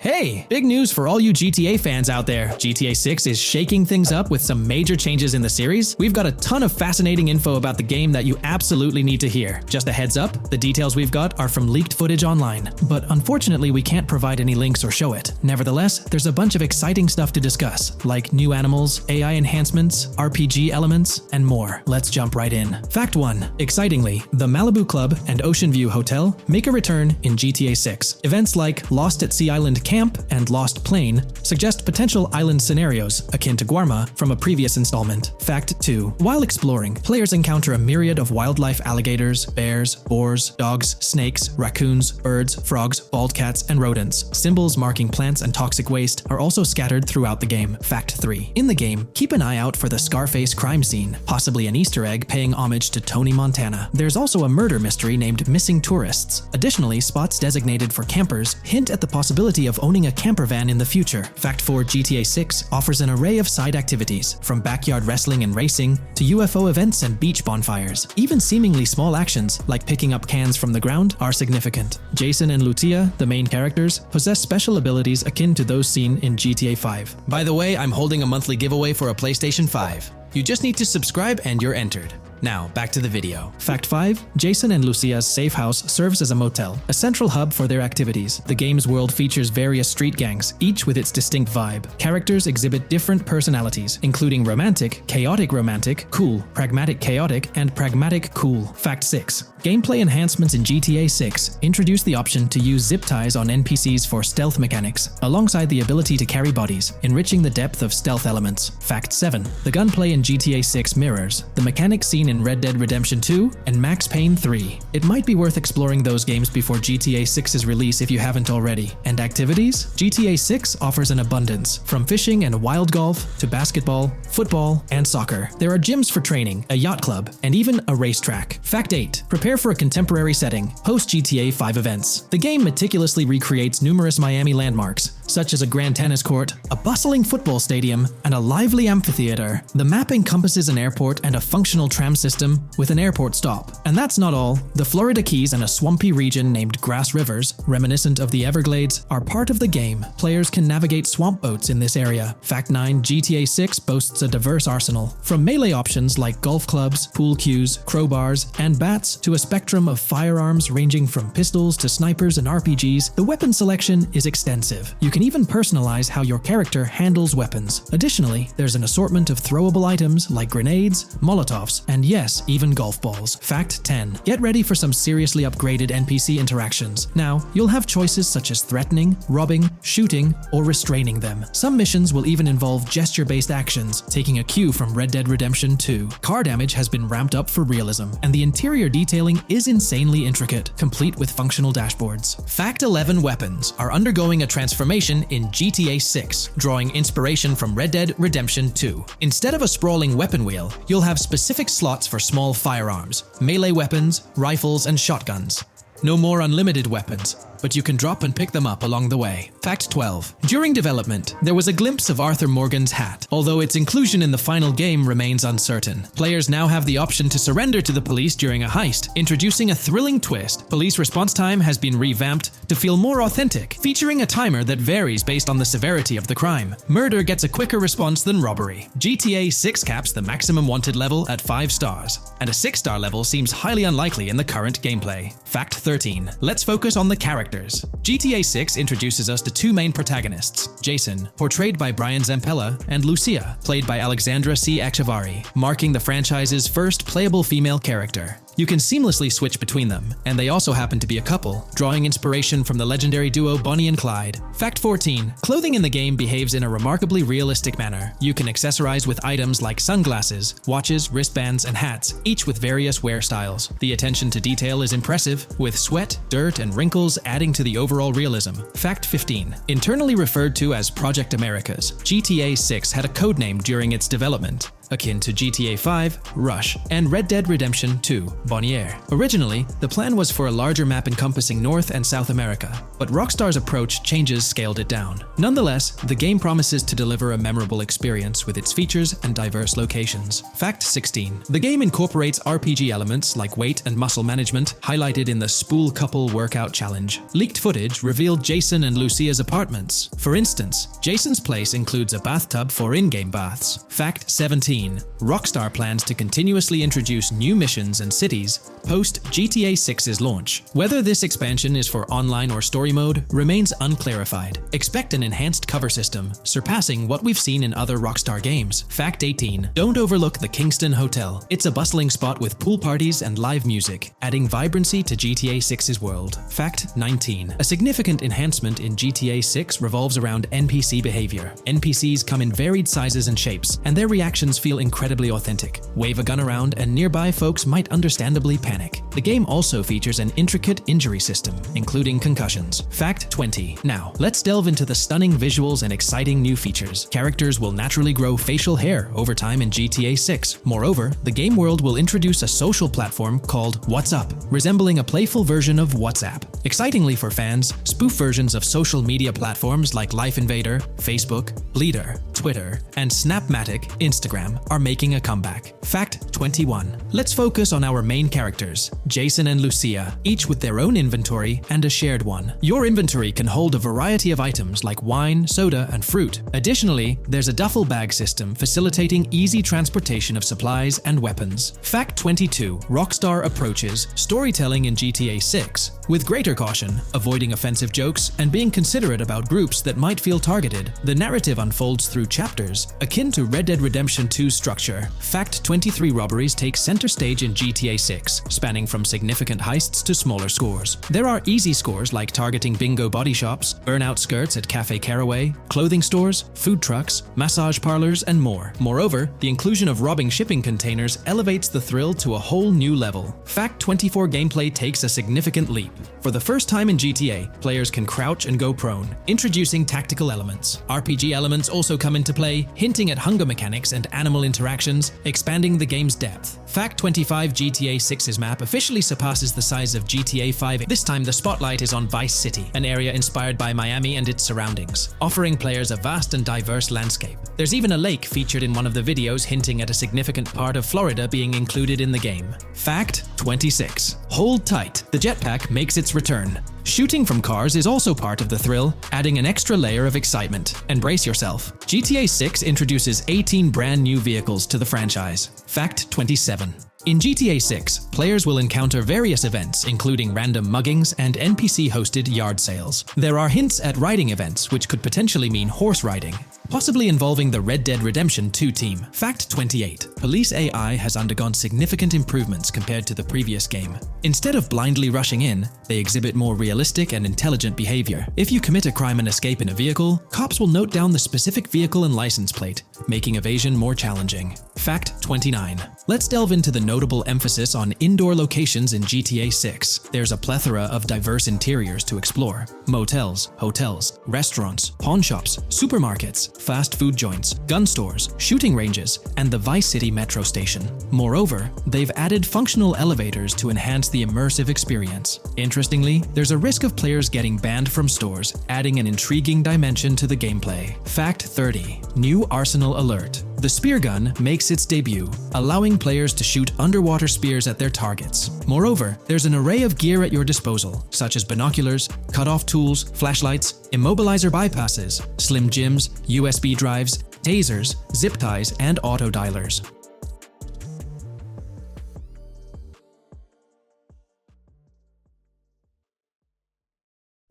Hey, big news for all you GTA fans out there. GTA 6 is shaking things up with some major changes in the series. We've got a ton of fascinating info about the game that you absolutely need to hear. Just a heads up, the details we've got are from leaked footage online, but unfortunately we can't provide any links or show it. Nevertheless, there's a bunch of exciting stuff to discuss, like new animals, AI enhancements, RPG elements, and more. Let's jump right in. Fact 1. Excitingly, the Malibu Club and Ocean View Hotel make a return in GTA 6. Events like Lost at Sea Island Camp and Lost Plane suggest potential island scenarios akin to Guarma from a previous installment. Fact 2. While exploring, players encounter a myriad of wildlife: alligators, bears, boars, dogs, snakes, raccoons, birds, frogs, bald cats, and rodents. Symbols marking plants and toxic waste are also scattered throughout the game. Fact 3. In the game, keep an eye out for the Scarface crime scene, possibly an Easter egg paying homage to Tony Montana. There's also a murder mystery named Missing Tourists. Additionally, spots designated for campers hint at the possibility of owning a camper van in the future. Fact 4. GTA 6 offers an array of side activities, from backyard wrestling and racing to UFO events and beach bonfires. Even seemingly small actions, like picking up cans from the ground, are significant. Jason and Lucia, the main characters, possess special abilities akin to those seen in GTA 5. By the way, I'm holding a monthly giveaway for a PlayStation 5. You just need to subscribe and you're entered. Now, back to the video. Fact 5. Jason and Lucia's safe house serves as a motel, a central hub for their activities. The game's world features various street gangs, each with its distinct vibe. Characters exhibit different personalities, including romantic, chaotic romantic, cool, pragmatic chaotic, and pragmatic cool. Fact 6. Gameplay enhancements in GTA 6 introduce the option to use zip ties on NPCs for stealth mechanics, alongside the ability to carry bodies, enriching the depth of stealth elements. Fact 7. The gunplay in GTA 6 mirrors the mechanics seen in Red Dead Redemption 2 and Max Payne 3. It might be worth exploring those games before GTA 6's release if you haven't already. And activities? GTA 6 offers an abundance, from fishing and wild golf to basketball, football, and soccer. There are gyms for training, a yacht club, and even a racetrack. Fact 8. Prepare for a contemporary setting, post-GTA 5 events. The game meticulously recreates numerous Miami landmarks, such as a grand tennis court, a bustling football stadium, and a lively amphitheater. The map encompasses an airport and a functional tram system with an airport stop. And that's not all. The Florida Keys and a swampy region named Grass Rivers, reminiscent of the Everglades, are part of the game. Players can navigate swamp boats in this area. Fact 9. GTA 6 boasts a diverse arsenal, from melee options like golf clubs, pool cues, crowbars, and bats to a spectrum of firearms ranging from pistols to snipers and RPGs. The weapon selection is extensive. You can even personalize how your character handles weapons. Additionally, there's an assortment of throwable items like grenades, Molotovs, and yes, even golf balls. Fact 10. Get ready for some seriously upgraded NPC interactions. Now, you'll have choices such as threatening, robbing, shooting, or restraining them. Some missions will even involve gesture-based actions, taking a cue from Red Dead Redemption 2. Car damage has been ramped up for realism, and the interior detailing is insanely intricate, complete with functional dashboards. Fact 11. Weapons are undergoing a transformation in GTA 6, drawing inspiration from Red Dead Redemption 2. Instead of a sprawling weapon wheel, you'll have specific slots for small firearms, melee weapons, rifles, and shotguns. No more unlimited weapons, but you can drop and pick them up along the way. Fact 12. During development, there was a glimpse of Arthur Morgan's hat, although its inclusion in the final game remains uncertain. Players now have the option to surrender to the police during a heist, introducing a thrilling twist. Police response time has been revamped to feel more authentic, featuring a timer that varies based on the severity of the crime. Murder gets a quicker response than robbery. GTA 6 caps the maximum wanted level at 5 stars, and a 6-star level seems highly unlikely in the current gameplay. Fact 13. Let's focus on the characters. GTA 6 introduces us to two main protagonists, Jason, portrayed by Brian Zampella, and Lucia, played by Alexandra C. Echevarri, marking the franchise's first playable female character. You can seamlessly switch between them, and they also happen to be a couple, drawing inspiration from the legendary duo Bonnie and Clyde. Fact 14. Clothing in the game behaves in a remarkably realistic manner. You can accessorize with items like sunglasses, watches, wristbands, and hats, each with various wear styles. The attention to detail is impressive, with sweat, dirt, and wrinkles adding to the overall realism. Fact 15. Internally referred to as Project Americas, GTA 6 had a codename during its development. akin to GTA 5, Rush, and Red Dead Redemption 2, Bonnier. Originally, the plan was for a larger map encompassing North and South America, but Rockstar's approach changes scaled it down. Nonetheless, the game promises to deliver a memorable experience with its features and diverse locations. Fact 16. The game incorporates RPG elements like weight and muscle management, highlighted in the Spool Couple Workout Challenge. Leaked footage revealed Jason and Lucia's apartments. For instance, Jason's place includes a bathtub for in-game baths. Fact 17. Rockstar plans to continuously introduce new missions and cities post GTA 6's launch. Whether this expansion is for online or story mode remains unclarified. Expect an enhanced cover system, surpassing what we've seen in other Rockstar games. Fact 18. Don't overlook the Kingston Hotel. It's a bustling spot with pool parties and live music, adding vibrancy to GTA 6's world. Fact 19. A significant enhancement in GTA 6 revolves around NPC behavior. NPCs come in varied sizes and shapes, and their reactions feel incredibly authentic. Wave a gun around and nearby folks might understandably panic. The game also features an intricate injury system, including concussions. Fact 20. Now, let's delve into the stunning visuals and exciting new features. Characters will naturally grow facial hair over time in GTA 6. Moreover, the game world will introduce a social platform called WhatsApp, resembling a playful version of WhatsApp. Excitingly for fans, spoof versions of social media platforms like Life Invader, Facebook, Bleeder, Twitter, and Snapmatic, Instagram are making a comeback. Fact 21. Let's focus on our main characters, Jason and Lucia, each with their own inventory and a shared one. Your inventory can hold a variety of items like wine, soda, and fruit. Additionally, there's a duffel bag system facilitating easy transportation of supplies and weapons. Fact 22. Rockstar approaches storytelling in GTA 6 with greater caution, avoiding offensive jokes and being considerate about groups that might feel targeted. The narrative unfolds through chapters, akin to Red Dead Redemption 2's structure. Fact 23. Robberies take center stage in GTA 6, spanning from significant heists to smaller scores. There are easy scores like targeting bingo body shops, burnout skirts at Cafe Caraway, clothing stores, food trucks, massage parlors, and more. Moreover, the inclusion of robbing shipping containers elevates the thrill to a whole new level. Fact 24. Gameplay takes a significant leap. For the first time in GTA, players can crouch and go prone, introducing tactical elements. RPG elements also come into play, hinting at hunger mechanics and animal interactions, expanding the game's depth. Fact 25. GTA 6's map officially surpasses the size of GTA 5. This time the spotlight is on Vice City, an area inspired by Miami and its surroundings, offering players a vast and diverse landscape. There's even a lake featured in one of the videos, hinting at a significant part of Florida being included in the game. Fact 26. Hold tight, the jetpack makes its return. Shooting from cars is also part of the thrill, adding an extra layer of excitement. And brace yourself. GTA 6 introduces 18 brand new vehicles to the franchise. Fact 27. In GTA 6, players will encounter various events, including random muggings and NPC-hosted yard sales. There are hints at riding events, which could potentially mean horse riding, possibly involving the Red Dead Redemption 2 team. Fact 28. Police AI has undergone significant improvements compared to the previous game. Instead of blindly rushing in, they exhibit more realistic and intelligent behavior. If you commit a crime and escape in a vehicle, cops will note down the specific vehicle and license plate, making evasion more challenging. Fact 29. Let's delve into the notable emphasis on indoor locations in GTA 6. There's a plethora of diverse interiors to explore. Motels, hotels, restaurants, pawn shops, supermarkets, fast food joints, gun stores, shooting ranges, and the Vice City metro station. Moreover, they've added functional elevators to enhance the immersive experience. Interestingly, there's a risk of players getting banned from stores, adding an intriguing dimension to the gameplay. Fact 30. New Arsenal Alert. The spear gun makes its debut, allowing players to shoot underwater spears at their targets. Moreover, there's an array of gear at your disposal, such as binoculars, cut-off tools, flashlights, immobilizer bypasses, slim jims, USB drives, tasers, zip ties, and auto dialers.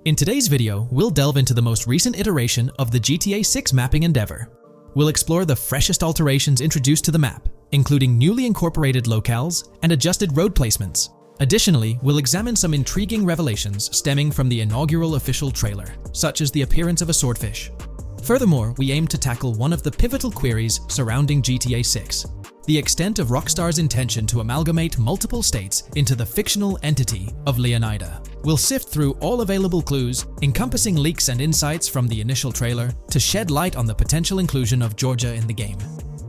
In today's video, we'll delve into the most recent iteration of the GTA 6 mapping endeavor. We'll explore the freshest alterations introduced to the map, including newly incorporated locales and adjusted road placements. Additionally, we'll examine some intriguing revelations stemming from the inaugural official trailer, such as the appearance of a swordfish. Furthermore, we aim to tackle one of the pivotal queries surrounding GTA 6, the extent of Rockstar's intention to amalgamate multiple states into the fictional entity of Leonida. We'll sift through all available clues, encompassing leaks and insights from the initial trailer, to shed light on the potential inclusion of Georgia in the game.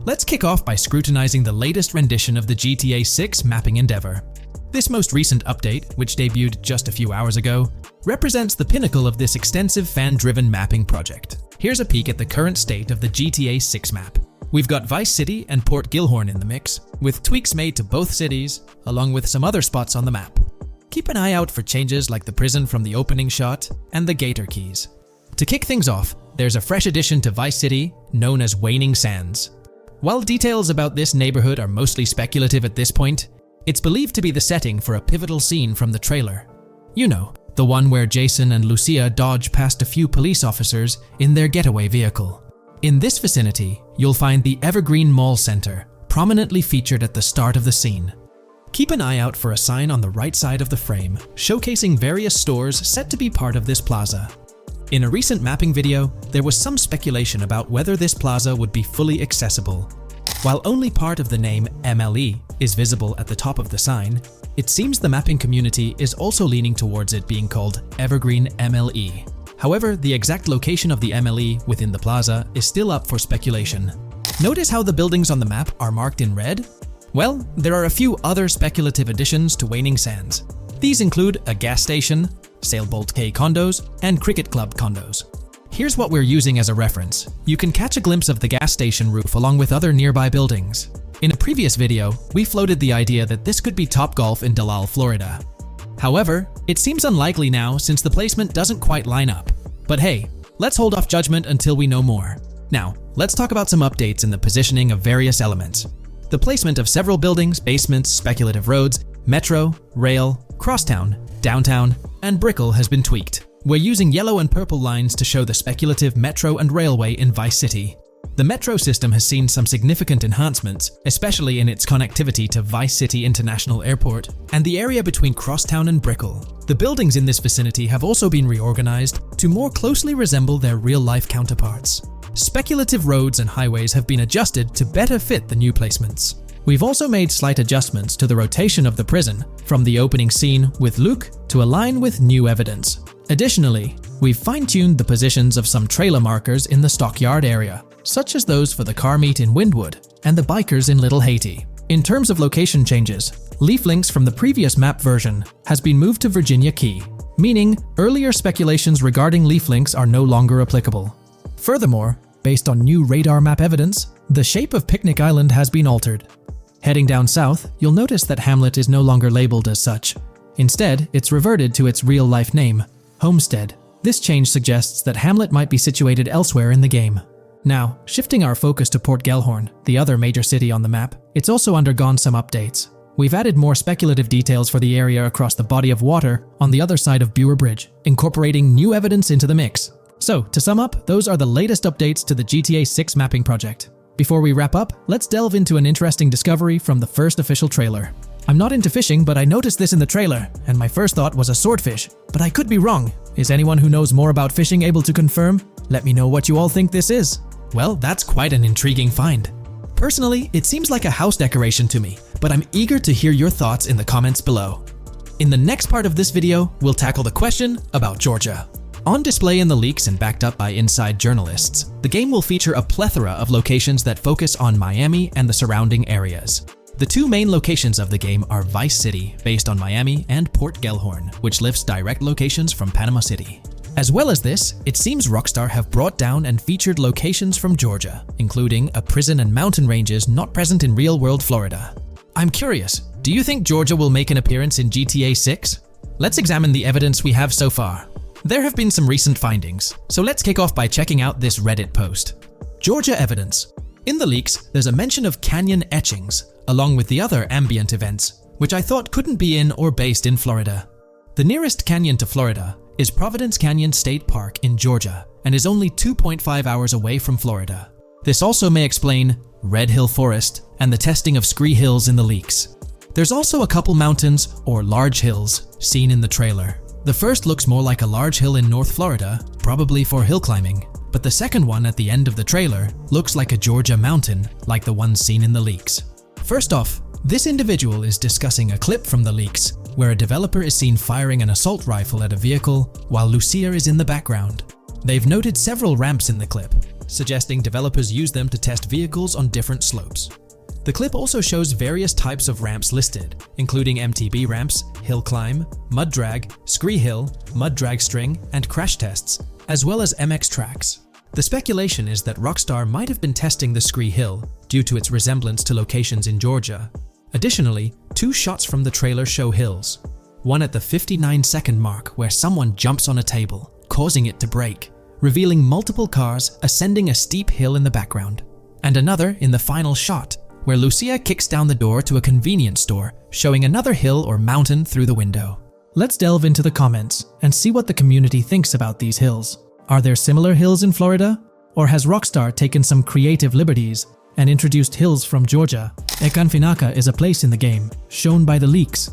Let's kick off by scrutinizing the latest rendition of the GTA 6 mapping endeavor. This most recent update, which debuted just a few hours ago, represents the pinnacle of this extensive fan-driven mapping project. Here's a peek at the current state of the GTA 6 map. We've got Vice City and Port Gilhorn in the mix, with tweaks made to both cities, along with some other spots on the map. Keep an eye out for changes like the prison from the opening shot and the Gator Keys. To kick things off, there's a fresh addition to Vice City known as Waning Sands. While details about this neighborhood are mostly speculative at this point, it's believed to be the setting for a pivotal scene from the trailer. You know, the one where Jason and Lucia dodge past a few police officers in their getaway vehicle. In this vicinity, you'll find the Evergreen Mall Center, prominently featured at the start of the scene. Keep an eye out for a sign on the right side of the frame, showcasing various stores set to be part of this plaza. In a recent mapping video, there was some speculation about whether this plaza would be fully accessible. While only part of the name MLE is visible at the top of the sign, it seems the mapping community is also leaning towards it being called Evergreen MLE. However, the exact location of the MLE within the plaza is still up for speculation. Notice how the buildings on the map are marked in red? Well, there are a few other speculative additions to Waning Sands. These include a gas station, Sailbolt K condos, and Cricket Club condos. Here's what we're using as a reference. You can catch a glimpse of the gas station roof along with other nearby buildings. In a previous video, we floated the idea that this could be Topgolf in Dalal, Florida. However, it seems unlikely now since the placement doesn't quite line up. But hey, let's hold off judgment until we know more. Now, let's talk about some updates in the positioning of various elements. The placement of several buildings, basements, speculative roads, metro, rail, crosstown, downtown, and Brickell has been tweaked. We're using yellow and purple lines to show the speculative metro and railway in Vice City. The metro system has seen some significant enhancements, especially in its connectivity to Vice City International Airport and the area between Crosstown and Brickell. The buildings in this vicinity have also been reorganized to more closely resemble their real-life counterparts. Speculative roads and highways have been adjusted to better fit the new placements. We've also made slight adjustments to the rotation of the prison from the opening scene with Luke to align with new evidence. Additionally, we've fine-tuned the positions of some trailer markers in the stockyard area, such as those for the car meet in Windwood and the bikers in Little Haiti. In terms of location changes, Leaf Links from the previous map version has been moved to Virginia Key, meaning earlier speculations regarding Leaf Links are no longer applicable. Furthermore, based on new radar map evidence, the shape of Picnic Island has been altered. Heading down south, you'll notice that Hamlet is no longer labeled as such. Instead, it's reverted to its real-life name, Homestead. This change suggests that Hamlet might be situated elsewhere in the game. Now, shifting our focus to Port Gellhorn, the other major city on the map, it's also undergone some updates. We've added more speculative details for the area across the body of water on the other side of Buer Bridge, incorporating new evidence into the mix. So, to sum up, those are the latest updates to the GTA 6 mapping project. Before we wrap up, let's delve into an interesting discovery from the first official trailer. I'm not into fishing, but I noticed this in the trailer, and my first thought was a swordfish, but I could be wrong. Is anyone who knows more about fishing able to confirm? Let me know what you all think this is. Well, that's quite an intriguing find. Personally, it seems like a house decoration to me, but I'm eager to hear your thoughts in the comments below. In the next part of this video, we'll tackle the question about Georgia. On display in the leaks and backed up by inside journalists, the game will feature a plethora of locations that focus on Miami and the surrounding areas. The two main locations of the game are Vice City, based on Miami, and Port Gellhorn, which lifts direct locations from Panama City. As well as this, it seems Rockstar have brought down and featured locations from Georgia, including a prison and mountain ranges not present in real-world Florida. I'm curious, do you think Georgia will make an appearance in GTA 6? Let's examine the evidence we have so far. There have been some recent findings, so let's kick off by checking out this Reddit post. Georgia evidence. In the leaks, there's a mention of canyon etchings, along with the other ambient events, which I thought couldn't be in or based in Florida. The nearest canyon to Florida is Providence Canyon State Park in Georgia, and is only 2.5 hours away from Florida. This also may explain Red Hill Forest and the testing of Scree Hills in the leaks. There's also a couple mountains, or large hills, seen in the trailer. The first looks more like a large hill in North Florida, probably for hill climbing, but the second one at the end of the trailer looks like a Georgia mountain, like the one seen in the leaks. First off, this individual is discussing a clip from the leaks, where a developer is seen firing an assault rifle at a vehicle while Lucia is in the background. They've noted several ramps in the clip, suggesting developers use them to test vehicles on different slopes. The clip also shows various types of ramps listed, including MTB ramps, hill climb, mud drag, scree hill, mud drag string, and crash tests, as well as MX tracks. The speculation is that Rockstar might have been testing the scree hill due to its resemblance to locations in Georgia. Additionally, 2 shots from the trailer show hills. One at the 59-second mark where someone jumps on a table, causing it to break, revealing multiple cars ascending a steep hill in the background. And another in the final shot, where Lucia kicks down the door to a convenience store, showing another hill or mountain through the window. Let's delve into the comments and see what the community thinks about these hills. Are there similar hills in Florida? Or has Rockstar taken some creative liberties and introduced hills from Georgia? Ekanfinaka is a place in the game, shown by the leaks.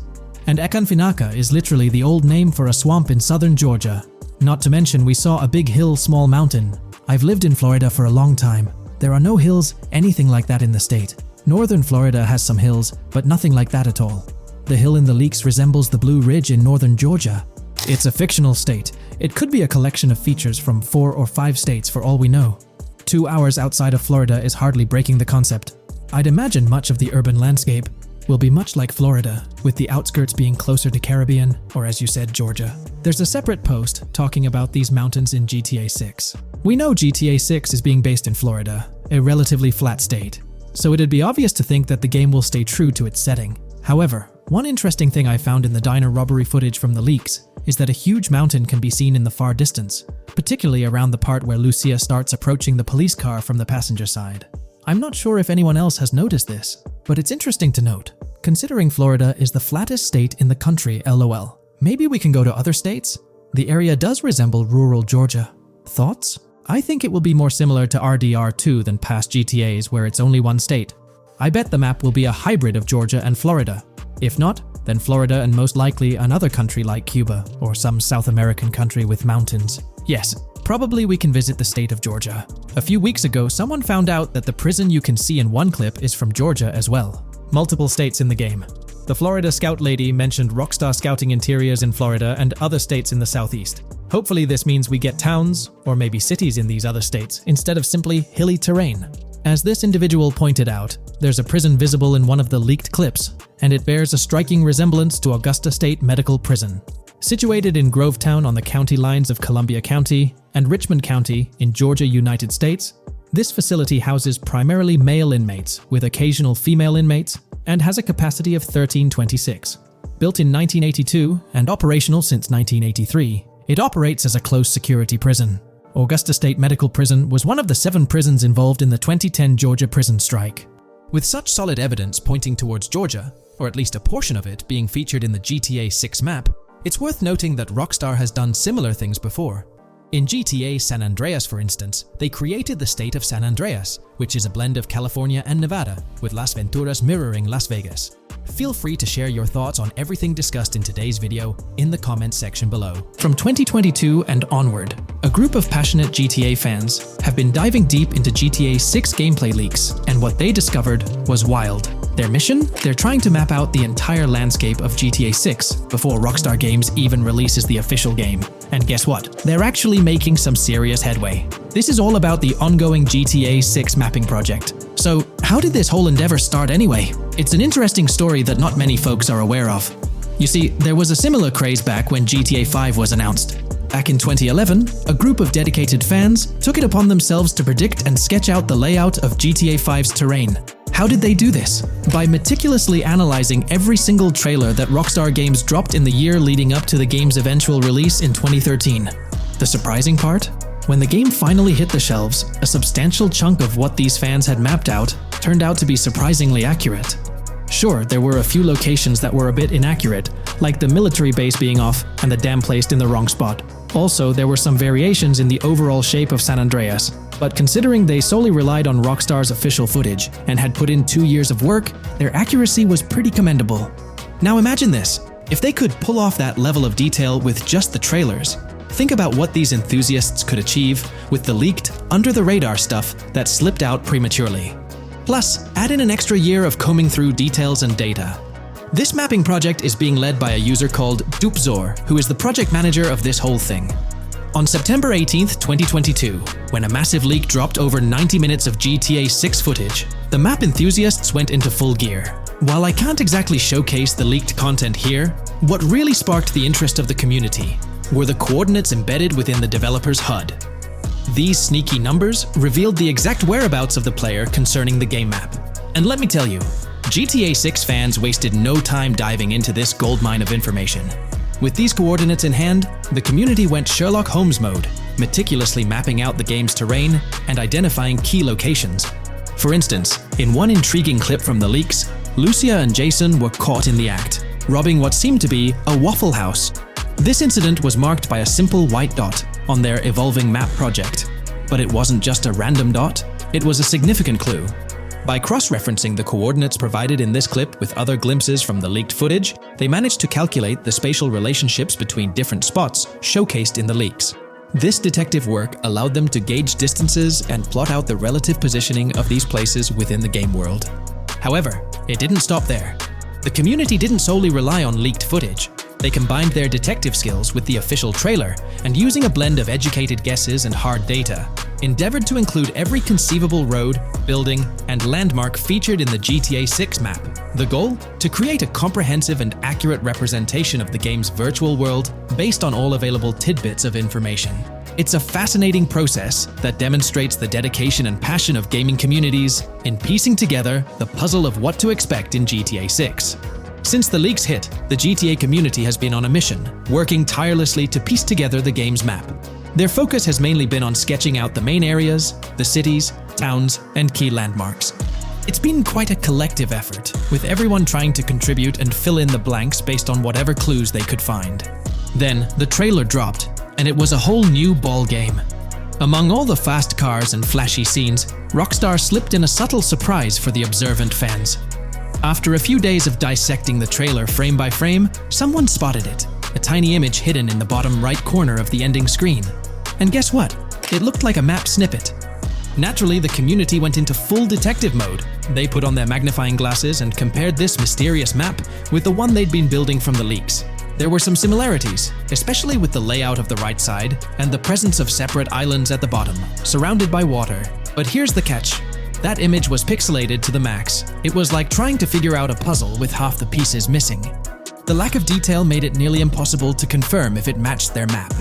And Ekanfinaka is literally the old name for a swamp in southern Georgia. Not to mention we saw a big hill, small mountain. I've lived in Florida for a long time. There are no hills, anything like that in the state. Northern Florida has some hills, but nothing like that at all. The hill in the leaks resembles the Blue Ridge in northern Georgia. It's a fictional state. It could be a collection of features from 4 or 5 states for all we know. 2 hours outside of Florida is hardly breaking the concept. I'd imagine much of the urban landscape will be much like Florida, with the outskirts being closer to Caribbean, or as you said, Georgia. There's a separate post talking about these mountains in GTA 6. We know GTA 6 is being based in Florida, a relatively flat state, so it'd be obvious to think that the game will stay true to its setting. However, one interesting thing I found in the diner robbery footage from the leaks is that a huge mountain can be seen in the far distance, particularly around the part where Lucia starts approaching the police car from the passenger side. I'm not sure if anyone else has noticed this, but it's interesting to note, considering Florida is the flattest state in the country, LOL. Maybe we can go to other states? The area does resemble rural Georgia. Thoughts? I think it will be more similar to RDR2 than past GTAs where it's only one state. I bet the map will be a hybrid of Georgia and Florida. If not, then Florida and most likely another country like Cuba or some South American country with mountains. Yes, probably we can visit the state of Georgia. A few weeks ago, someone found out that the prison you can see in one clip is from Georgia as well. Multiple states in the game. The Florida Scout lady mentioned Rockstar scouting interiors in Florida and other states in the southeast. Hopefully this means we get towns, or maybe cities in these other states, instead of simply hilly terrain. As this individual pointed out, there's a prison visible in one of the leaked clips, and it bears a striking resemblance to Augusta State Medical Prison. Situated in Grovetown on the county lines of Columbia County and Richmond County in Georgia, United States, this facility houses primarily male inmates with occasional female inmates and has a capacity of 1326. Built in 1982 and operational since 1983, it operates as a close security prison. Augusta State Medical Prison was one of the 7 prisons involved in the 2010 Georgia prison strike. With such solid evidence pointing towards Georgia, or at least a portion of it being featured in the GTA 6 map, it's worth noting that Rockstar has done similar things before. In GTA San Andreas, for instance, they created the state of San Andreas, which is a blend of California and Nevada, with Las Venturas mirroring Las Vegas. Feel free to share your thoughts on everything discussed in today's video in the comments section below. From 2022 and onward, a group of passionate GTA fans have been diving deep into GTA 6 gameplay leaks, and what they discovered was wild. Their mission? They're trying to map out the entire landscape of GTA 6 before Rockstar Games even releases the official game. And guess what? They're actually making some serious headway. This is all about the ongoing GTA 6 mapping project. So, how did this whole endeavor start anyway? It's an interesting story that not many folks are aware of. You see, there was a similar craze back when GTA 5 was announced. Back in 2011, a group of dedicated fans took it upon themselves to predict and sketch out the layout of GTA 5's terrain. How did they do this? By meticulously analyzing every single trailer that Rockstar Games dropped in the year leading up to the game's eventual release in 2013. The surprising part? When the game finally hit the shelves, a substantial chunk of what these fans had mapped out turned out to be surprisingly accurate. Sure, there were a few locations that were a bit inaccurate, like the military base being off and the dam placed in the wrong spot. Also, there were some variations in the overall shape of San Andreas, but considering they solely relied on Rockstar's official footage and had put in 2 years of work, their accuracy was pretty commendable. Now imagine this, if they could pull off that level of detail with just the trailers, think about what these enthusiasts could achieve with the leaked, under-the-radar stuff that slipped out prematurely. Plus, add in an extra year of combing through details and data. This mapping project is being led by a user called Dupzor, who is the project manager of this whole thing. On September 18th, 2022, when a massive leak dropped over 90 minutes of GTA 6 footage, the map enthusiasts went into full gear. While I can't exactly showcase the leaked content here, what really sparked the interest of the community were the coordinates embedded within the developer's HUD. These sneaky numbers revealed the exact whereabouts of the player concerning the game map. And let me tell you, GTA 6 fans wasted no time diving into this goldmine of information. With these coordinates in hand, the community went Sherlock Holmes mode, meticulously mapping out the game's terrain and identifying key locations. For instance, in one intriguing clip from the leaks, Lucia and Jason were caught in the act, robbing what seemed to be a Waffle House. This incident was marked by a simple white dot on their evolving map project. But it wasn't just a random dot, it was a significant clue. By cross-referencing the coordinates provided in this clip with other glimpses from the leaked footage, they managed to calculate the spatial relationships between different spots showcased in the leaks. This detective work allowed them to gauge distances and plot out the relative positioning of these places within the game world. However, it didn't stop there. The community didn't solely rely on leaked footage. They combined their detective skills with the official trailer and, using a blend of educated guesses and hard data, endeavored to include every conceivable road, building, and landmark featured in the GTA 6 map. The goal? To create a comprehensive and accurate representation of the game's virtual world based on all available tidbits of information. It's a fascinating process that demonstrates the dedication and passion of gaming communities in piecing together the puzzle of what to expect in GTA 6. Since the leaks hit, the GTA community has been on a mission, working tirelessly to piece together the game's map. Their focus has mainly been on sketching out the main areas, the cities, towns, and key landmarks. It's been quite a collective effort, with everyone trying to contribute and fill in the blanks based on whatever clues they could find. Then, the trailer dropped, and it was a whole new ballgame. Among all the fast cars and flashy scenes, Rockstar slipped in a subtle surprise for the observant fans. After a few days of dissecting the trailer frame by frame, someone spotted it, a tiny image hidden in the bottom right corner of the ending screen. And guess what? It looked like a map snippet. Naturally, the community went into full detective mode. They put on their magnifying glasses and compared this mysterious map with the one they'd been building from the leaks. There were some similarities, especially with the layout of the right side and the presence of separate islands at the bottom, surrounded by water. But here's the catch. That image was pixelated to the max. It was like trying to figure out a puzzle with half the pieces missing. The lack of detail made it nearly impossible to confirm if it matched their map.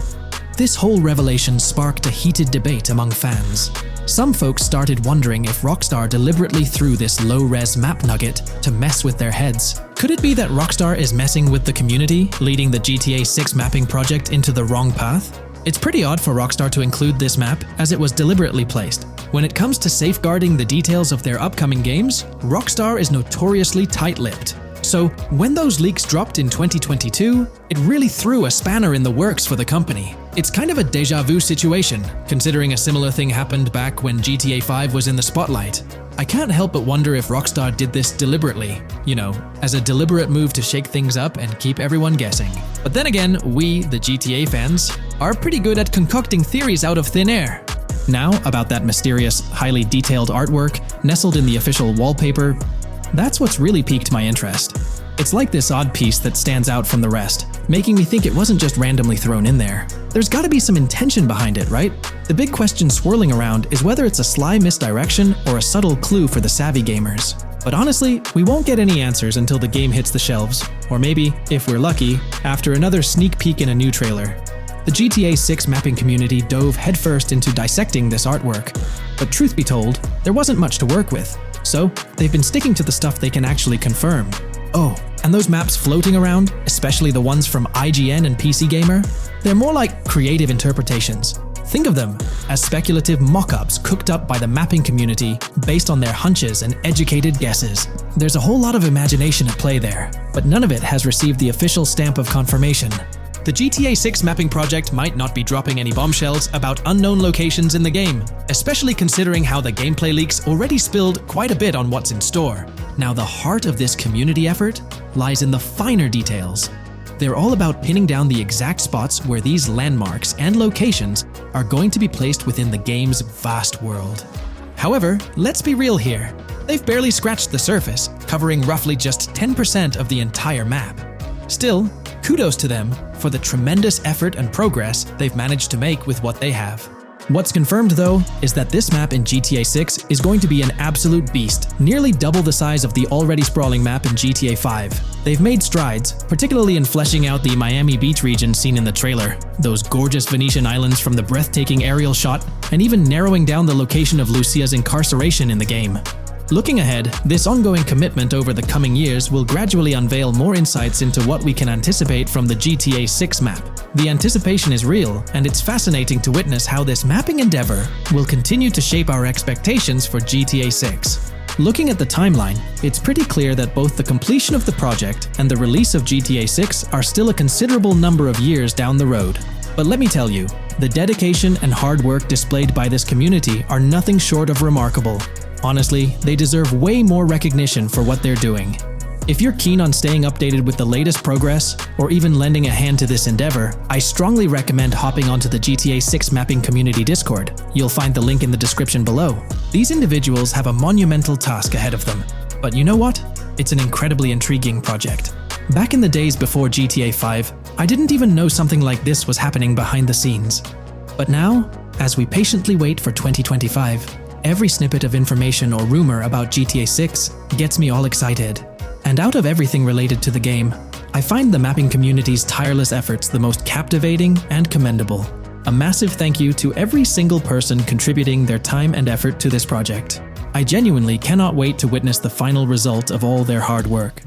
This whole revelation sparked a heated debate among fans. Some folks started wondering if Rockstar deliberately threw this low-res map nugget to mess with their heads. Could it be that Rockstar is messing with the community, leading the GTA 6 mapping project into the wrong path? It's pretty odd for Rockstar to include this map, as it was deliberately placed. When it comes to safeguarding the details of their upcoming games, Rockstar is notoriously tight-lipped. So, when those leaks dropped in 2022, it really threw a spanner in the works for the company. It's kind of a déjà vu situation, considering a similar thing happened back when GTA 5 was in the spotlight. I can't help but wonder if Rockstar did this deliberately, as a deliberate move to shake things up and keep everyone guessing. But then again, we, the GTA fans, are pretty good at concocting theories out of thin air. Now, about that mysterious, highly detailed artwork nestled in the official wallpaper, that's what's really piqued my interest. It's like this odd piece that stands out from the rest, making me think it wasn't just randomly thrown in there. There's gotta be some intention behind it, right? The big question swirling around is whether it's a sly misdirection or a subtle clue for the savvy gamers. But honestly, we won't get any answers until the game hits the shelves, or maybe, if we're lucky, after another sneak peek in a new trailer. The GTA 6 mapping community dove headfirst into dissecting this artwork, but truth be told, there wasn't much to work with. So, they've been sticking to the stuff they can actually confirm. Oh, and those maps floating around, especially the ones from IGN and PC Gamer, they're more like creative interpretations. Think of them as speculative mock-ups cooked up by the mapping community based on their hunches and educated guesses. There's a whole lot of imagination at play there, but none of it has received the official stamp of confirmation. The GTA 6 mapping project might not be dropping any bombshells about unknown locations in the game, especially considering how the gameplay leaks already spilled quite a bit on what's in store. Now, the heart of this community effort lies in the finer details. They're all about pinning down the exact spots where these landmarks and locations are going to be placed within the game's vast world. However, let's be real here. They've barely scratched the surface, covering roughly just 10% of the entire map. Still, Kudos to them for the tremendous effort and progress they've managed to make with what they have. What's confirmed though is that this map in GTA 6 is going to be an absolute beast, nearly double the size of the already sprawling map in GTA 5. They've made strides, particularly in fleshing out the Miami Beach region seen in the trailer, those gorgeous Venetian islands from the breathtaking aerial shot, and even narrowing down the location of Lucia's incarceration in the game. Looking ahead, this ongoing commitment over the coming years will gradually unveil more insights into what we can anticipate from the GTA 6 map. The anticipation is real, and it's fascinating to witness how this mapping endeavor will continue to shape our expectations for GTA 6. Looking at the timeline, it's pretty clear that both the completion of the project and the release of GTA 6 are still a considerable number of years down the road. But let me tell you, the dedication and hard work displayed by this community are nothing short of remarkable. Honestly, they deserve way more recognition for what they're doing. If you're keen on staying updated with the latest progress, or even lending a hand to this endeavor, I strongly recommend hopping onto the GTA 6 Mapping Community Discord. You'll find the link in the description below. These individuals have a monumental task ahead of them. But you know what? It's an incredibly intriguing project. Back in the days before GTA 5, I didn't even know something like this was happening behind the scenes. But now, as we patiently wait for 2025, every snippet of information or rumor about GTA 6 gets me all excited. And out of everything related to the game, I find the mapping community's tireless efforts the most captivating and commendable. A massive thank you to every single person contributing their time and effort to this project. I genuinely cannot wait to witness the final result of all their hard work.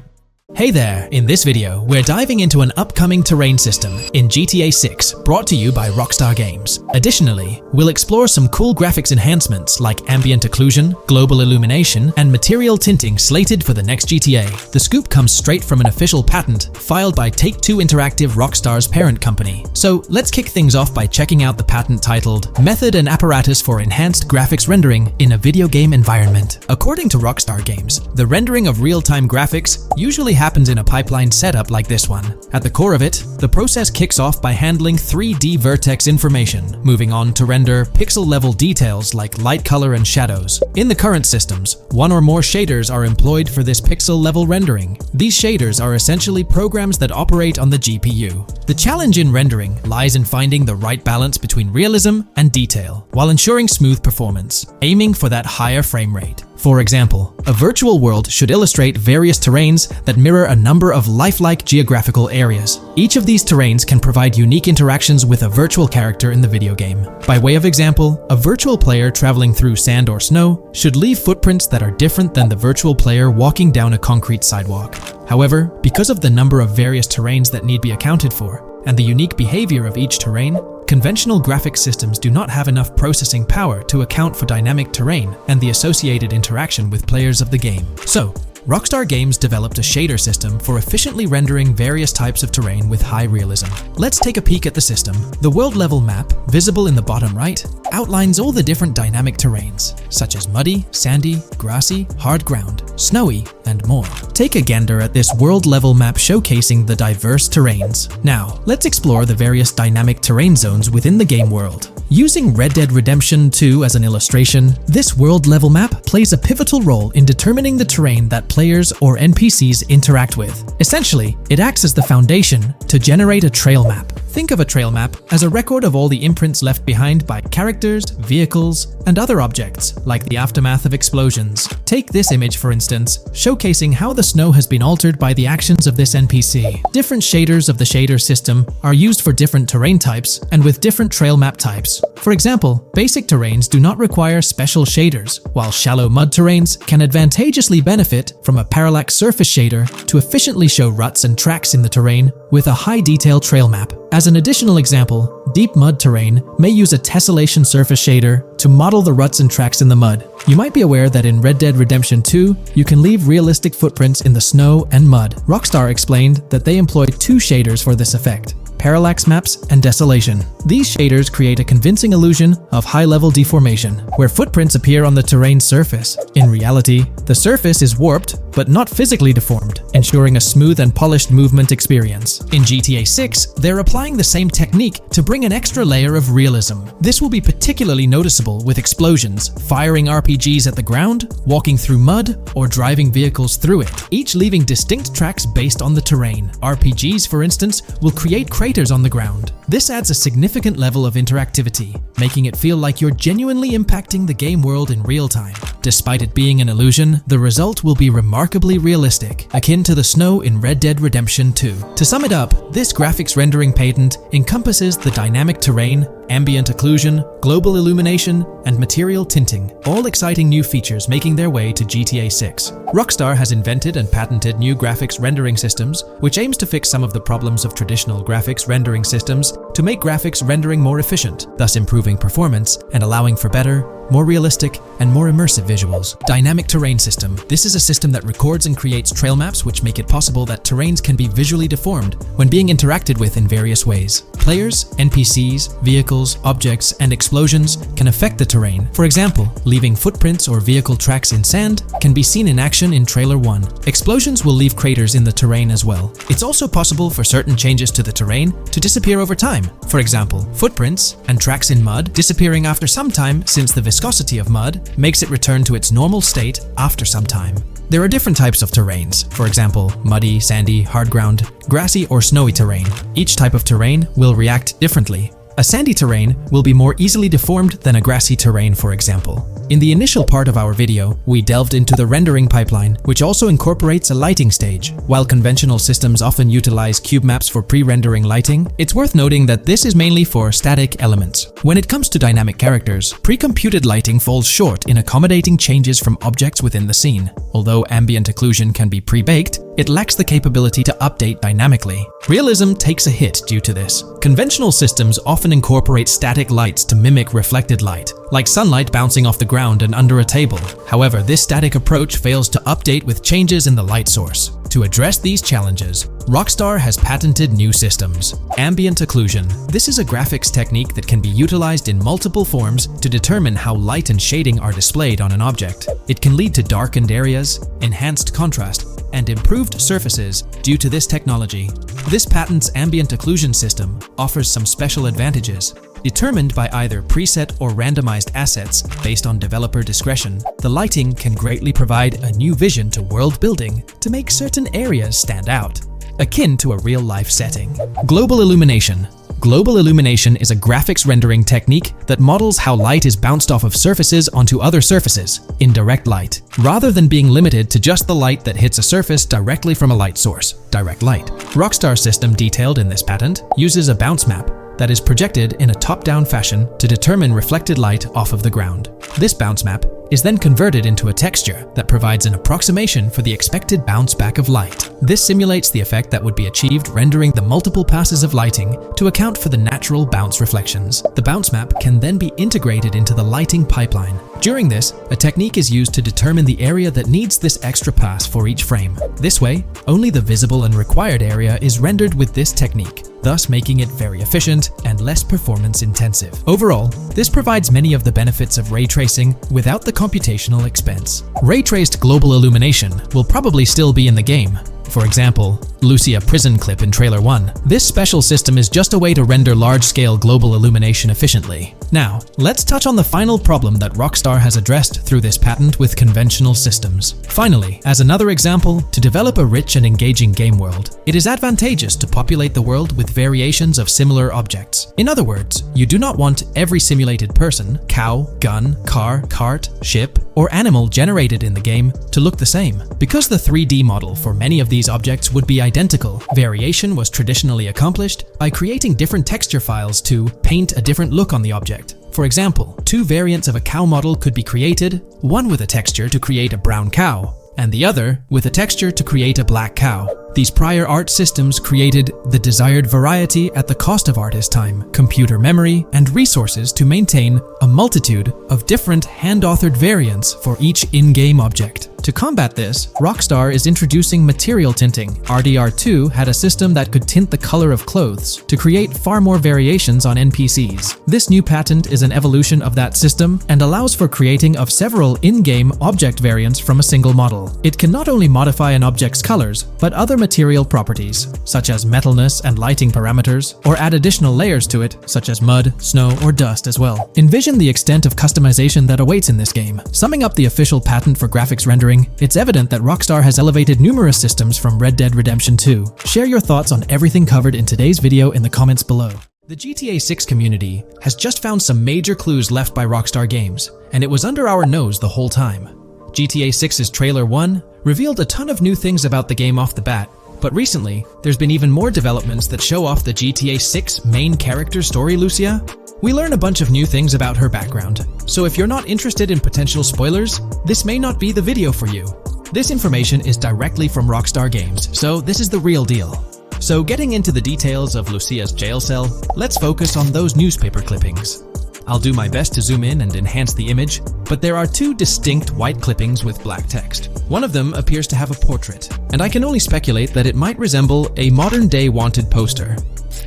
Hey there! In this video, we're diving into an upcoming terrain system in GTA 6 brought to you by Rockstar Games. Additionally, we'll explore some cool graphics enhancements like ambient occlusion, global illumination, and material tinting slated for the next GTA. The scoop comes straight from an official patent filed by Take-Two Interactive, Rockstar's parent company. So let's kick things off by checking out the patent titled Method and Apparatus for Enhanced Graphics Rendering in a Video Game Environment. According to Rockstar Games, the rendering of real-time graphics usually happens in a pipeline setup like this one. At the core of it, the process kicks off by handling 3D vertex information, moving on to render pixel-level details like light color and shadows. In the current systems, one or more shaders are employed for this pixel-level rendering. These shaders are essentially programs that operate on the GPU. The challenge in rendering lies in finding the right balance between realism and detail, while ensuring smooth performance, aiming for that higher frame rate. For example, a virtual world should illustrate various terrains that mirror a number of lifelike geographical areas. Each of these terrains can provide unique interactions with a virtual character in the video game. By way of example, a virtual player traveling through sand or snow should leave footprints that are different than the virtual player walking down a concrete sidewalk. However, because of the number of various terrains that need to be accounted for, and the unique behavior of each terrain, conventional graphics systems do not have enough processing power to account for dynamic terrain and the associated interaction with players of the game. So, Rockstar Games developed a shader system for efficiently rendering various types of terrain with high realism. Let's take a peek at the system. The world level map, visible in the bottom right, outlines all the different dynamic terrains, such as muddy, sandy, grassy, hard ground, snowy, and more. Take a gander at this world level map showcasing the diverse terrains. Now, let's explore the various dynamic terrain zones within the game world. Using Red Dead Redemption 2 as an illustration, this world level map plays a pivotal role in determining the terrain that players or NPCs interact with. Essentially, it acts as the foundation to generate a trail map. Think of a trail map as a record of all the imprints left behind by characters, vehicles, and other objects, like the aftermath of explosions. Take this image for instance, showcasing how the snow has been altered by the actions of this NPC. Different shaders of the shader system are used for different terrain types and with different trail map types. For example, basic terrains do not require special shaders, while shallow mud terrains can advantageously benefit from a parallax surface shader to efficiently show ruts and tracks in the terrain with a high detail trail map. As an additional example, deep mud terrain may use a tessellation surface shader to model the ruts and tracks in the mud. You might be aware that in Red Dead Redemption 2, you can leave realistic footprints in the snow and mud. Rockstar explained that they employed two shaders for this effect. parallax maps, and desolation. These shaders create a convincing illusion of high-level deformation, where footprints appear on the terrain's surface. In reality, the surface is warped, but not physically deformed, ensuring a smooth and polished movement experience. In GTA 6, they're applying the same technique to bring an extra layer of realism. This will be particularly noticeable with explosions, firing RPGs at the ground, walking through mud, or driving vehicles through it, each leaving distinct tracks based on the terrain. RPGs, for instance, will create craters on the ground. This adds a significant level of interactivity, making it feel like you're genuinely impacting the game world in real time. Despite it being an illusion, the result will be remarkably realistic, akin to the snow in Red Dead Redemption 2. To sum it up, this graphics rendering patent encompasses the dynamic terrain, ambient occlusion, global illumination, and material tinting, all exciting new features making their way to GTA 6. Rockstar has invented and patented new graphics rendering systems, which aims to fix some of the problems of traditional graphics rendering systems to make graphics rendering more efficient, thus improving performance and allowing for better, more realistic, and more immersive visuals. Dynamic Terrain System. This is a system that records and creates trail maps which make it possible that terrains can be visually deformed when being interacted with in various ways. Players, NPCs, vehicles, objects, and explosions can affect the terrain. For example, leaving footprints or vehicle tracks in sand can be seen in action in Trailer 1. Explosions will leave craters in the terrain as well. It's also possible for certain changes to the terrain to disappear over time. For example, footprints and tracks in mud disappearing after some time, since the viscosity of mud makes it return to its normal state after some time. There are different types of terrains, for example, muddy, sandy, hard ground, grassy, or snowy terrain. Each type of terrain will react differently. A sandy terrain will be more easily deformed than a grassy terrain, for example. In the initial part of our video, we delved into the rendering pipeline, which also incorporates a lighting stage. While conventional systems often utilize cube maps for pre-rendering lighting, it's worth noting that this is mainly for static elements. When it comes to dynamic characters, pre-computed lighting falls short in accommodating changes from objects within the scene. Although ambient occlusion can be pre-baked, it lacks the capability to update dynamically. Realism takes a hit due to this. Conventional systems often incorporate static lights to mimic reflected light, like sunlight bouncing off the ground and under a table. However, this static approach fails to update with changes in the light source. To address these challenges, Rockstar has patented new systems. Ambient occlusion. This is a graphics technique that can be utilized in multiple forms to determine how light and shading are displayed on an object. It can lead to darkened areas, enhanced contrast, and improved surfaces due to this technology. This patent's ambient occlusion system offers some special advantages. Determined by either preset or randomized assets based on developer discretion, the lighting can greatly provide a new vision to world building to make certain areas stand out, akin to a real-life setting. Global illumination. Global illumination is a graphics rendering technique that models how light is bounced off of surfaces onto other surfaces in direct light, rather than being limited to just the light that hits a surface directly from a light source, direct light. Rockstar's system detailed in this patent uses a bounce map that is projected in a top-down fashion to determine reflected light off of the ground. This bounce map is then converted into a texture that provides an approximation for the expected bounce back of light. This simulates the effect that would be achieved rendering the multiple passes of lighting to account for the natural bounce reflections. The bounce map can then be integrated into the lighting pipeline. During this, a technique is used to determine the area that needs this extra pass for each frame. This way, only the visible and required area is rendered with this technique, thus making it very efficient and less performance intensive. Overall, this provides many of the benefits of ray tracing without the computational expense. Ray-traced global illumination will probably still be in the game. For example, Lucia prison clip in Trailer 1. This special system is just a way to render large-scale global illumination efficiently. Now, let's touch on the final problem that Rockstar has addressed through this patent with conventional systems. Finally, as another example, to develop a rich and engaging game world, it is advantageous to populate the world with variations of similar objects. In other words, you do not want every simulated person, cow, gun, car, cart, ship, or animal generated in the game to look the same. Because the 3D model for many of these objects would be identical, variation was traditionally accomplished by creating different texture files to paint a different look on the object. For example, two variants of a cow model could be created, one with a texture to create a brown cow, and the other with a texture to create a black cow. These prior art systems created the desired variety at the cost of artist time, computer memory, and resources to maintain a multitude of different hand-authored variants for each in-game object. To combat this, Rockstar is introducing material tinting. RDR2 had a system that could tint the color of clothes to create far more variations on NPCs. This new patent is an evolution of that system and allows for creating of several in-game object variants from a single model. It can not only modify an object's colors, but other material properties, such as metalness and lighting parameters, or add additional layers to it, such as mud, snow, or dust as well. Envision the extent of customization that awaits in this game. Summing up the official patent for graphics rendering, it's evident that Rockstar has elevated numerous systems from Red Dead Redemption 2. Share your thoughts on everything covered in today's video in the comments below. The GTA 6 community has just found some major clues left by Rockstar Games, and it was under our nose the whole time. GTA 6's Trailer 1 revealed a ton of new things about the game off the bat, but recently, there's been even more developments that show off the GTA 6 main character story, Lucia. We learn a bunch of new things about her background, so if you're not interested in potential spoilers, this may not be the video for you. This information is directly from Rockstar Games, so this is the real deal. So getting into the details of Lucia's jail cell, let's focus on those newspaper clippings. I'll do my best to zoom in and enhance the image, but there are two distinct white clippings with black text. One of them appears to have a portrait, and I can only speculate that it might resemble a modern-day wanted poster.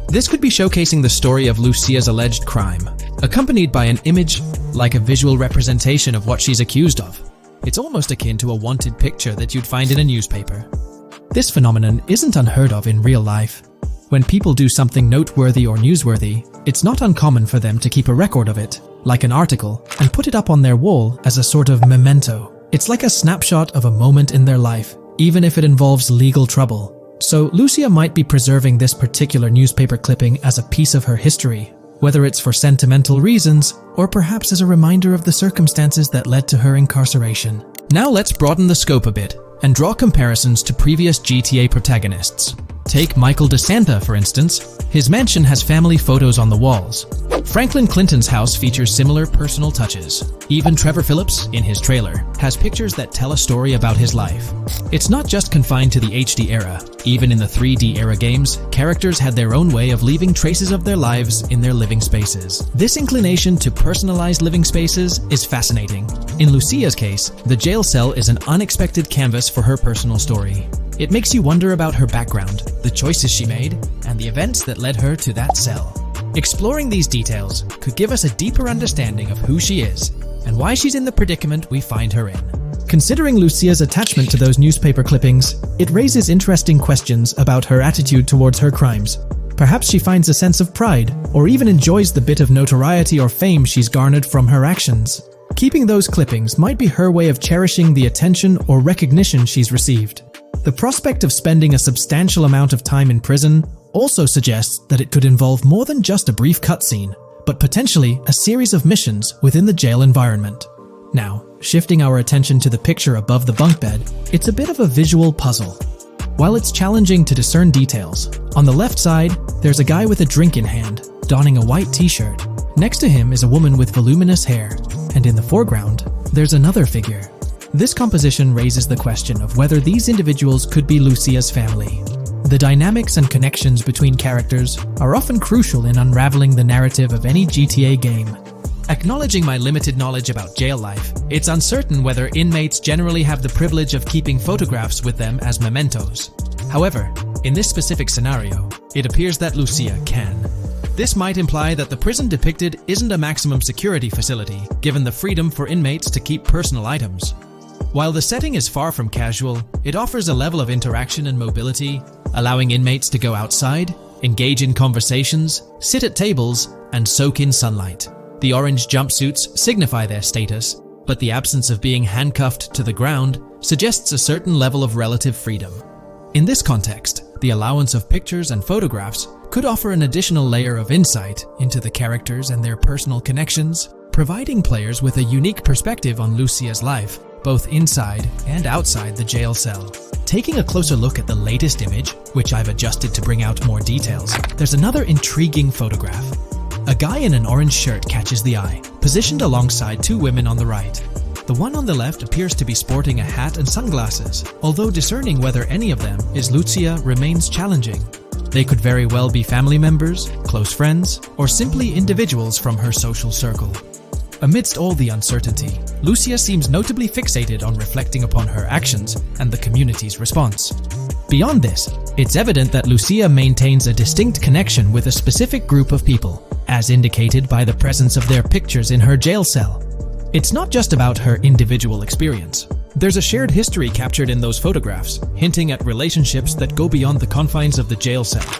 This could be showcasing the story of Lucia's alleged crime, accompanied by an image like a visual representation of what she's accused of. It's almost akin to a wanted picture that you'd find in a newspaper. This phenomenon isn't unheard of in real life. When people do something noteworthy or newsworthy, it's not uncommon for them to keep a record of it, like an article, and put it up on their wall as a sort of memento. It's like a snapshot of a moment in their life, even if it involves legal trouble. So Lucia might be preserving this particular newspaper clipping as a piece of her history, whether it's for sentimental reasons or perhaps as a reminder of the circumstances that led to her incarceration. Now let's broaden the scope a bit and draw comparisons to previous GTA protagonists. Take Michael DeSanta, for instance. His mansion has family photos on the walls. Franklin Clinton's house features similar personal touches. Even Trevor Phillips, in his trailer, has pictures that tell a story about his life. It's not just confined to the HD era. Even in the 3D era games, characters had their own way of leaving traces of their lives in their living spaces. This inclination to personalized living spaces is fascinating. In Lucia's case, the jail cell is an unexpected canvas for her personal story. It makes you wonder about her background, the choices she made, and the events that led her to that cell. Exploring these details could give us a deeper understanding of who she is and why she's in the predicament we find her in. Considering Lucia's attachment to those newspaper clippings, it raises interesting questions about her attitude towards her crimes. Perhaps she finds a sense of pride, or even enjoys the bit of notoriety or fame she's garnered from her actions. Keeping those clippings might be her way of cherishing the attention or recognition she's received. The prospect of spending a substantial amount of time in prison also suggests that it could involve more than just a brief cutscene, but potentially a series of missions within the jail environment. Now, shifting our attention to the picture above the bunk bed, it's a bit of a visual puzzle. While it's challenging to discern details, on the left side, there's a guy with a drink in hand, donning a white t-shirt. Next to him is a woman with voluminous hair, and in the foreground, there's another figure. This composition raises the question of whether these individuals could be Lucia's family. The dynamics and connections between characters are often crucial in unraveling the narrative of any GTA game. Acknowledging my limited knowledge about jail life, it's uncertain whether inmates generally have the privilege of keeping photographs with them as mementos. However, in this specific scenario, it appears that Lucia can. This might imply that the prison depicted isn't a maximum security facility, given the freedom for inmates to keep personal items. While the setting is far from casual, it offers a level of interaction and mobility, allowing inmates to go outside, engage in conversations, sit at tables, and soak in sunlight. The orange jumpsuits signify their status, but the absence of being handcuffed to the ground suggests a certain level of relative freedom. In this context, the allowance of pictures and photographs could offer an additional layer of insight into the characters and their personal connections, providing players with a unique perspective on Lucia's life, both inside and outside the jail cell. Taking a closer look at the latest image, which I've adjusted to bring out more details, there's another intriguing photograph. A guy in an orange shirt catches the eye, positioned alongside two women on the right. The one on the left appears to be sporting a hat and sunglasses, although discerning whether any of them is Lucia remains challenging. They could very well be family members, close friends, or simply individuals from her social circle. Amidst all the uncertainty, Lucia seems notably fixated on reflecting upon her actions and the community's response. Beyond this, it's evident that Lucia maintains a distinct connection with a specific group of people, as indicated by the presence of their pictures in her jail cell. It's not just about her individual experience. There's a shared history captured in those photographs, hinting at relationships that go beyond the confines of the jail cell.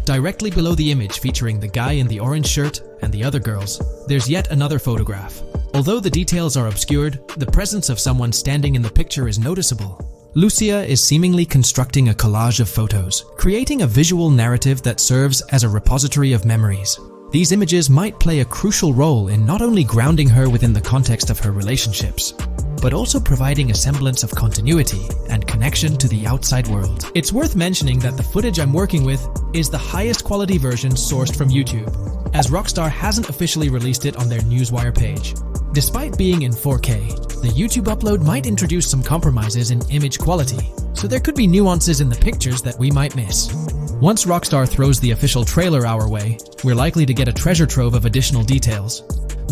Directly below the image featuring the guy in the orange shirt and the other girls, there's yet another photograph. Although the details are obscured, the presence of someone standing in the picture is noticeable. Lucia is seemingly constructing a collage of photos, creating a visual narrative that serves as a repository of memories. These images might play a crucial role in not only grounding her within the context of her relationships, but also providing a semblance of continuity and connection to the outside world. It's worth mentioning that the footage I'm working with is the highest quality version sourced from YouTube, as Rockstar hasn't officially released it on their Newswire page. Despite being in 4K, the YouTube upload might introduce some compromises in image quality, so there could be nuances in the pictures that we might miss. Once Rockstar throws the official trailer our way, we're likely to get a treasure trove of additional details.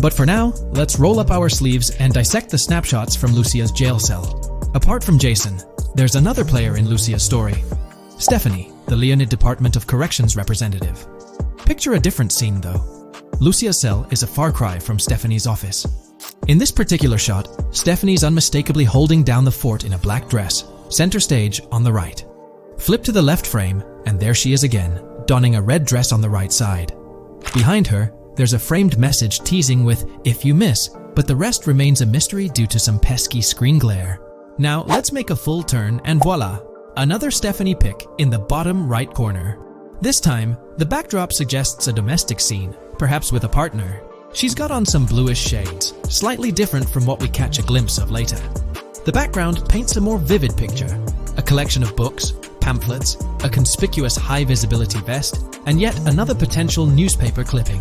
But for now, let's roll up our sleeves and dissect the snapshots from Lucia's jail cell. Apart from Jason, there's another player in Lucia's story. Stephanie, the Leonid Department of Corrections representative. Picture a different scene though. Lucia's cell is a far cry from Stephanie's office. In this particular shot, Stephanie's unmistakably holding down the fort in a black dress, center stage on the right. Flip to the left frame, and there she is again, donning a red dress on the right side. Behind her, there's a framed message teasing with "if you miss," but the rest remains a mystery due to some pesky screen glare. Now let's make a full turn and voila! Another Stephanie pic in the bottom right corner. This time, the backdrop suggests a domestic scene, perhaps with a partner. She's got on some bluish shades, slightly different from what we catch a glimpse of later. The background paints a more vivid picture, a collection of books, pamphlets, a conspicuous high-visibility vest, and yet another potential newspaper clipping.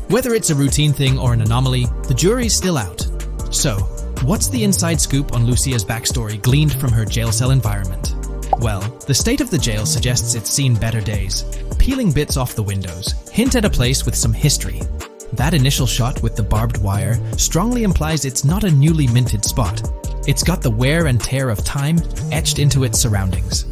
Whether it's a routine thing or an anomaly, the jury's still out. So, what's the inside scoop on Lucia's backstory gleaned from her jail cell environment? Well, the state of the jail suggests it's seen better days. Peeling bits off the windows hint at a place with some history. That initial shot with the barbed wire strongly implies it's not a newly minted spot. It's got the wear and tear of time etched into its surroundings.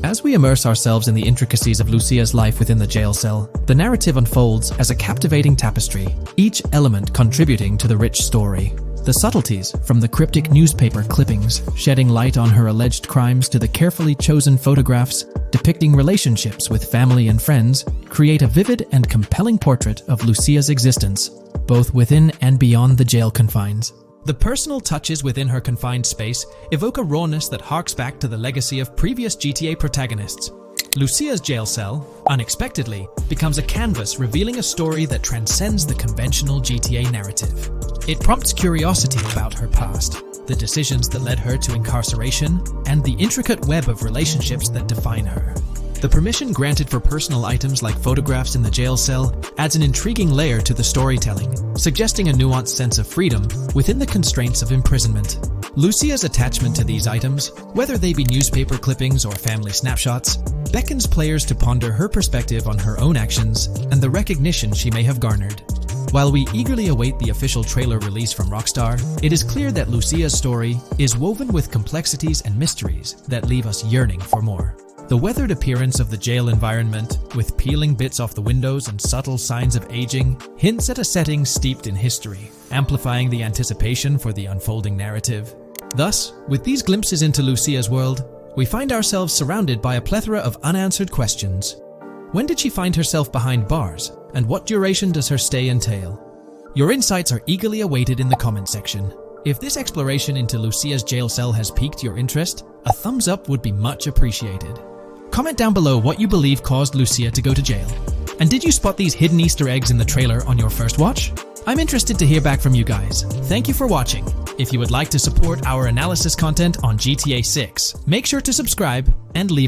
As we immerse ourselves in the intricacies of Lucia's life within the jail cell, the narrative unfolds as a captivating tapestry, each element contributing to the rich story. The subtleties, from the cryptic newspaper clippings shedding light on her alleged crimes to the carefully chosen photographs depicting relationships with family and friends, create a vivid and compelling portrait of Lucia's existence, both within and beyond the jail confines. The personal touches within her confined space evoke a rawness that harks back to the legacy of previous GTA protagonists. Lucia's jail cell, unexpectedly, becomes a canvas revealing a story that transcends the conventional GTA narrative. It prompts curiosity about her past, the decisions that led her to incarceration, and the intricate web of relationships that define her. The permission granted for personal items like photographs in the jail cell adds an intriguing layer to the storytelling, suggesting a nuanced sense of freedom within the constraints of imprisonment. Lucia's attachment to these items, whether they be newspaper clippings or family snapshots, beckons players to ponder her perspective on her own actions and the recognition she may have garnered. While we eagerly await the official trailer release from Rockstar, it is clear that Lucia's story is woven with complexities and mysteries that leave us yearning for more. The weathered appearance of the jail environment, with peeling bits off the windows and subtle signs of aging, hints at a setting steeped in history, amplifying the anticipation for the unfolding narrative. Thus, with these glimpses into Lucia's world, we find ourselves surrounded by a plethora of unanswered questions. When did she find herself behind bars, and what duration does her stay entail? Your insights are eagerly awaited in the comment section. If this exploration into Lucia's jail cell has piqued your interest, a thumbs up would be much appreciated. Comment down below what you believe caused Lucia to go to jail. And did you spot these hidden Easter eggs in the trailer on your first watch? I'm interested to hear back from you guys. Thank you for watching. If you would like to support our analysis content on GTA 6, make sure to subscribe and leave a like.